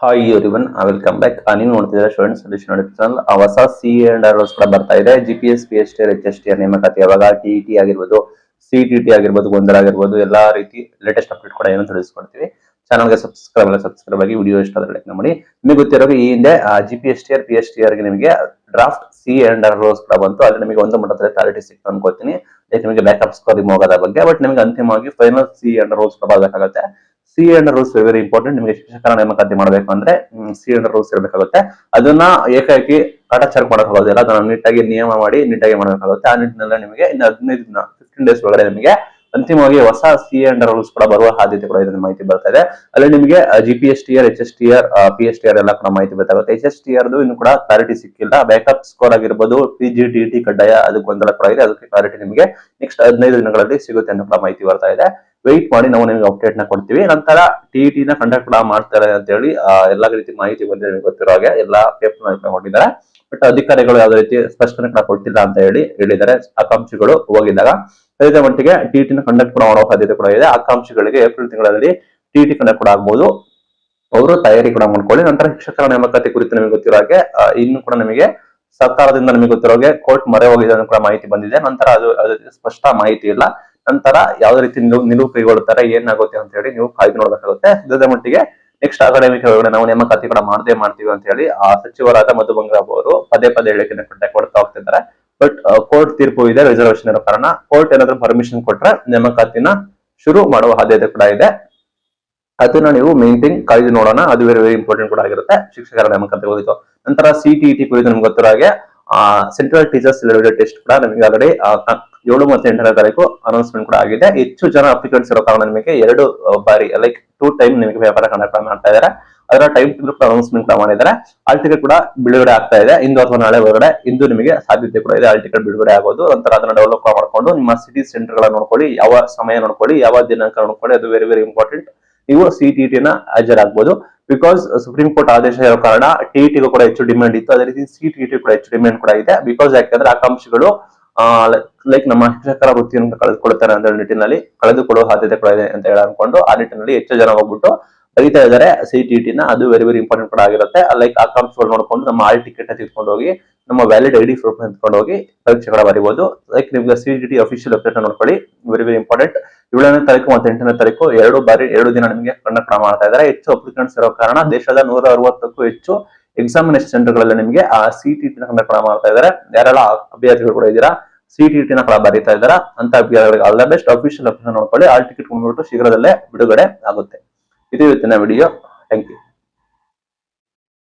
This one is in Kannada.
Hi everyone, welcome back. ನೀವು ನೋಡ್ತಿದ್ರೆ ಸ್ಟೂಡೆಂಟ್ ಸೊಲ್ಯೂಷನ್ ಯೂಟ್ಯೂಬ್ ಚಾನಲ್. ಹೊಸ CA ಅಂಡ್ ROS ಕೂಡ ಬರ್ತಾ ಇದೆ. GPS, PSTR, HSTR ನೇಮಕಾತಿ ಯಾವಾಗ, TET ಆಗಿರ್ಬೋದು, CTT ಆಗಿರ್ಬೋದು, ಗೊಂದಲ ಆಗಿರ್ಬೋದು, ಎಲ್ಲಾ ರೀತಿ ಲೇಟೆಸ್ಟ್ ಅಪ್ಡೇಟ್ ಕೂಡ ಏನು ತಿಳಿಸ್ಕೊಡ್ತೀವಿ. ಚಾನಲ್ಗೆ ಸಬ್ಸ್ಕ್ರೈಬ್ ಆಗಿ, ವಿಡಿಯೋ ಇಷ್ಟ ಆದರೆ ಲೈಕ್ ಮಾಡಿ. ನಿಮಗೆ ಗೊತ್ತಿರೋ ಈ ಹಿಂದೆ GPSTR, PSTR ಗೆ ನಿಮಗೆ ಡ್ರಾಫ್ಟ್ CA ಅಂಡ್ ROS ಕೂಡ ಬಂತು. ಅಲ್ಲಿ ನಿಮಗೆ ಒಂದು ಮಟ್ಟದ ಕ್ಲಾರಿಟಿ ಸಿಕ್ತು ಅನ್ಕೋತೀನಿ. ನಿಮಗೆ ಬ್ಯಾಕಪ್ ಸ್ಕೋರ್ ರಿಮೂವ್ ಆಗೋದ್ರ ಬಗ್ಗೆ. ಬಟ್ ನಿಮಗೆ ಅಂತಿಮವಾಗಿ ಫೈನಲ್ CA ಅಂಡ್ ROS ಕೂಡ ಬರಬೇಕಾಗುತ್ತೆ. CA and ROS very important. ನಿಮಗೆ ಶಿಕ್ಷಕರ ನೇಮಕಾತಿ ಮಾಡಬೇಕು ಅಂದ್ರೆ CA ಅಂಡ್ ROS ಇರಬೇಕಾಗುತ್ತೆ. ಅದನ್ನ ಏಕಾಏಕಿ ಕಾಟಾಚಾರ ಮಾಡಕ್ ಹೋಗೋದಿಲ್ಲ. ಅದನ್ನ ನೀಟಾಗಿ ನಿಯಮ ಮಾಡಿ ನೀಟಾಗಿ ಮಾಡಬೇಕಾಗುತ್ತೆ. ಆ ನಿಟ್ಟಿನಲ್ಲಿ ನಿಮಗೆ ಇನ್ನು 15 ದಿನ 15 ಡೇಸ್ ಒಳಗಡೆ ನಿಮಗೆ ಅಂತಿಮವಾಗಿ ಹೊಸ CA ಅಂಡ್ ROS ಕೂಡ ಬರುವ ಸಾಧ್ಯತೆ ಕೂಡ ಇದೆ ಮಾಹಿತಿ ಬರ್ತಾ ಇದೆ. ಅಲ್ಲಿ ನಿಮಗೆ GPSTR, HSTR, PSTR ಎಲ್ಲ ಕೂಡ ಮಾಹಿತಿ ಬರ್ತಾಗುತ್ತೆ. HSTR ಇನ್ನು ಕೂಡ ಕ್ಲಾರಿಟಿ ಸಿಕ್ಕಿಲ್ಲ. ಬ್ಯಾಕಪ್ ಸ್ಕೋರ್ ಆಗಿರ್ಬೋದು, PGTT ಕಡ್ಡಾಯ, ಅದು ಗೊಂದಲ ಕೂಡ ಇದೆ. ಅದಕ್ಕೆ ಕ್ಲಾರಿಟಿ ನಿಮಗೆ ನೆಕ್ಸ್ಟ್ 15 ದಿನಗಳಲ್ಲಿ ಸಿಗುತ್ತೆ ಅನ್ನೋ ಕೂಡ ಮಾಹಿತಿ ಬರ್ತಾ ಇದೆ. ವೆಯ್ಟ್ ಮಾಡಿ, ನಾವು ನಿಮಗೆ ಅಪ್ಡೇಟ್ ನ ಕೊಡ್ತೀವಿ. ನಂತರ TET ನ ಕಂಡಕ್ಟ್ ಕೂಡ ಮಾಡ್ತಾರೆ ಅಂತ ಹೇಳಿ ಎಲ್ಲಾ ರೀತಿ ಮಾಹಿತಿ ಬಂದಿದೆ. ನಿಮಗೆ ಗೊತ್ತಿರೋ ಹಾಗೆ ಎಲ್ಲಾ ಪೇಪರ್ ಕೊಟ್ಟಿದ್ದಾರೆ. ಬಟ್ ಅಧಿಕಾರಿಗಳು ಯಾವುದೇ ರೀತಿ ಸ್ಪಷ್ಟನೆ ಕೂಡ ಕೊಟ್ಟಿಲ್ಲ ಅಂತ ಹೇಳಿದ್ದಾರೆ. ಆಕಾಂಕ್ಷಿಗಳು ಹೋಗಿದ್ದಾಗ ಸರಿದ ಮಟ್ಟಿಗೆ TET ನ ಕಂಡಕ್ಟ್ ಕೂಡ ಮಾಡೋ ಸಾಧ್ಯತೆ ಕೂಡ ಇದೆ. ಆಕಾಂಕ್ಷಿಗಳಿಗೆ ಏಪ್ರಿಲ್ ತಿಂಗಳಲ್ಲಿ TET ಕಂಡಕ್ಟ್ ಕೂಡ ಆಗ್ಬಹುದು. ಅವರು ತಯಾರಿ ಕೂಡ ಮಾಡ್ಕೊಳ್ಳಿ. ನಂತರ ಶಿಕ್ಷಕರ ನೇಮಕಾತಿ ಕುರಿತು ನಿಮಗೆ ಗೊತ್ತಿರೋ ಹಾಗೆ ಇನ್ನು ಕೂಡ ನಿಮಗೆ ಸರ್ಕಾರದಿಂದ ನಿಮಗೆ ಗೊತ್ತಿರೋ ಹಾಗೆ ಕೋರ್ಟ್ ಮೊರೆ ಹೋಗಿದೆ ಅನ್ನೋ ಕೂಡ ಮಾಹಿತಿ ಬಂದಿದೆ. ನಂತರ ಅದು ಸ್ಪಷ್ಟ ಮಾಹಿತಿ ಇಲ್ಲ. ನಂತರ ಯಾವ ರೀತಿ ನಿಲುವು ಕೈಗೊಳ್ಳುತ್ತಾರೆ, ಏನಾಗುತ್ತೆ ಅಂತ ಹೇಳಿ ನೀವು ಕಾಯ್ದು ನೋಡ್ಬೇಕಾಗುತ್ತೆ. ಸದ್ಯದ ಮಟ್ಟಿಗೆ ನೆಕ್ಸ್ಟ್ ಅಕಾಡೆಮಿಕ್ ಒಳಗಡೆ ನಾವು ನೇಮಕಾತಿ ಕೂಡ ಮಾಡ್ತೀವಿ ಅಂತ ಹೇಳಿ ಸಚಿವರಾದ ಮಧು ಬಂಗಾರಪ್ಪ ಅವರು ಪದೇ ಹೇಳಿಕೆಯನ್ನು ಕೊಡ್ತಾ ಹೋಗ್ತಿದ್ದಾರೆ. ಬಟ್ ಕೋರ್ಟ್ ತೀರ್ಪು ಇದೆ, ರಿಸರ್ವೇಶನ್ ಇರೋ ಕಾರಣ ಕೋರ್ಟ್ ಏನಾದ್ರೂ ಪರ್ಮಿಷನ್ ಕೊಟ್ರೆ ನೇಮಕಾತಿನ ಶುರು ಮಾಡುವ ಸಾಧ್ಯತೆ ಕೂಡ ಇದೆ. ಅದನ್ನ ನೀವು ಮೇನ್ ಥಿಂಗ್ ಕಾಯ್ದು ನೋಡೋಣ. ಅದು ವೆರಿ ಇಂಪಾರ್ಟೆಂಟ್ ಕೂಡ ಆಗಿರುತ್ತೆ ಶಿಕ್ಷಕರ ನೇಮಕಾತಿ ಹೋಗಿತ್ತು. ನಂತರ CTET ಕುರಿತು ನಿಮ್ಗೆ ಗೊತ್ತಿರೋ ಹಾಗೆ ಸೆಂಟ್ರಲ್ ಟೀಚರ್ಸ್ ಟೆಸ್ಟ್ ಕೂಡ ನಿಮಗೆ ಆಲ್ರೆಡಿ 7 ಮತ್ತು 8ನೇ ತಾರೀಕು ಅನೌನ್ಸ್ಮೆಂಟ್ ಕೂಡ ಆಗಿದೆ. ಹೆಚ್ಚು ಜನ ಅಪ್ಲಿಕೆಂಟ್ಸ್ ಇರೋ ಕಾರಣ ನಿಮಗೆ 2 ಬಾರಿ ಲೈಕ್ 2 ಟೈಮ್ ನಿಮಗೆ ಪೇಪರ್ ಕಂಡಕ್ಟ್ ಮಾಡ್ತಾ ಇದ್ದಾರೆ. ಅದರ ಟೈಮ್ ಟೇಬಲ್ ಅನೌನ್ಸ್ಮೆಂಟ್ ಕೂಡ ಮಾಡಿದ್ದಾರೆ. ಆಲ್ ಟಿಕೆಟ್ ಕೂಡ ಬಿಡುಗಡೆ ಆಗ್ತಾ ಇದೆ. ಇಂದು ಅಥವಾ ನಾಳೆ ಒಳಗಡೆ ಇಂದು ನಿಮಗೆ ಸಾಧ್ಯತೆ ಕೂಡ ಇದೆ ಆಲ್ ಟಿಕೆಟ್ ಬಿಡುಗಡೆ ಆಗೋದು. ನಂತರ ಅದನ್ನ ಡೆವಲಪ್ ಮಾಡ್ಕೊಂಡು ನಿಮ್ಮ ಸಿಟಿ ಸೆಂಟರ್ ಗಳನ್ನ ನೋಡ್ಕೊಳ್ಳಿ, ಯಾವ ಸಮಯ ನೋಡ್ಕೊಳ್ಳಿ, ಯಾವ ದಿನಾಂಕ ನೋಡ್ಕೊಳ್ಳಿ. ಅದು ವೆರಿ ಇಂಪಾರ್ಟೆಂಟ್. ನೀವು CTET ನ ಹಾಜರಾಗಬಹುದು. ಬಿಕಾಸ್ ಸುಪ್ರೀಂ ಕೋರ್ಟ್ ಆದೇಶ ಇರೋ ಕಾರಣ TET ಕೂಡ ಹೆಚ್ಚು ಡಿಮ್ಯಾಂಡ್ ಇತ್ತು. ಅದೇ ರೀತಿ CTET ಕೂಡ ಹೆಚ್ಚು ಡಿಮ್ಯಾಂಡ್ ಕೂಡ ಇದೆ. ಬಿಕಾಸ್ ಯಾಕಂದ್ರೆ ಆಕಾಂಕ್ಷಿಗಳು ಲೈಕ್ ನಮ್ಮ ಶಿಕ್ಷಕರ ವೃತ್ತಿಯನ್ನು ಕಳೆದುಕೊಳ್ತಾರೆ ಅಂತ ನಿಟ್ಟಿನಲ್ಲಿ ಕಳೆದುಕೊಳ್ಳುವ ಸಾಧ್ಯತೆ ಕೂಡ ಇದೆ ಅಂತ ಹೇಳಿ ಅನ್ಕೊಂಡು ಆ ನಿಟ್ಟಿನಲ್ಲಿ ಹೆಚ್ಚು ಜನ ಹೋಗ್ಬಿಟ್ಟು ಬರೀತಾ ಇದ್ದಾರೆ CTET ನ. ಅದು ವೆರಿ ಇಂಪಾರ್ಟೆಂಟ್ ಕೂಡ ಆಗಿರುತ್ತೆ. ಲೈಕ್ ಆಕಾಂಕ್ಷಿಗಳು ನೋಡ್ಕೊಂಡು ನಮ್ಮ ಆಲ್ ಟಿಕೆಟ್ ತೆಗೆದುಕೊಂಡು ಹೋಗಿ ನಮ್ಮ ವ್ಯಾಲಿಡ್ ID ಪ್ರೂಫ್ ತೆಗೆದುಕೊಂಡು ಹೋಗಿ ಪರೀಕ್ಷೆ ಕೂಡ ಬರೀಬಹುದು. ಲೈಕ್ ನಿಮ್ಗೆ CTET ಅಫಿಷಿಯಲ್ ವೆಬ್ಸೈಟ್ ನೋಡ್ಕೊಳ್ಳಿ. Very important. 7ನೇ ತಾರೀಕು ಮತ್ತು 8ನೇ ತಾರೀಕು 2 ದಿನ ನಿಮಗೆ ಕಂಡಕ್ಟ್ ಮಾಡ್ತಾ ಇದ್ದಾರೆ. ಹೆಚ್ಚು ಅಪ್ಲಿಕೆಂಟ್ಸ್ ಇರೋ ಕಾರಣ ದೇಶದ 160ಕ್ಕೂ ಹೆಚ್ಚು ಎಕ್ಸಾಮಿನೇಷನ್ ಸೆಂಟರ್ ಗಳಲ್ಲಿ ನಿಮಗೆ CTET ನ ಕಂಡಕ್ಟ್ ಮಾಡ್ತಾ ಇದ್ದಾರೆ. ಯಾರೆಲ್ಲ ಅಭ್ಯರ್ಥಿಗಳು ಕೂಡ ಇದ್ದೀರಾ, CTET ನ ಕೂಡ ಬರೀತಾ ಇದ್ದಾರಾ ಅಂತ ಅಭ್ಯರ್ಥಿಗಳಿಗೆ ಆಲ್ ದ ಬೆಸ್ಟ್. ಅಫಿಷಿಯಲ್ ನೋಡ್ಕೊಳ್ಳಿ. ಆಲ್ ಟಿಕೆಟ್ ಶೀಘ್ರದಲ್ಲೇ ಬಿಡುಗಡೆ ಆಗುತ್ತೆ. ಇದು ಇವತ್ತಿನ ವಿಡಿಯೋ. Thank you.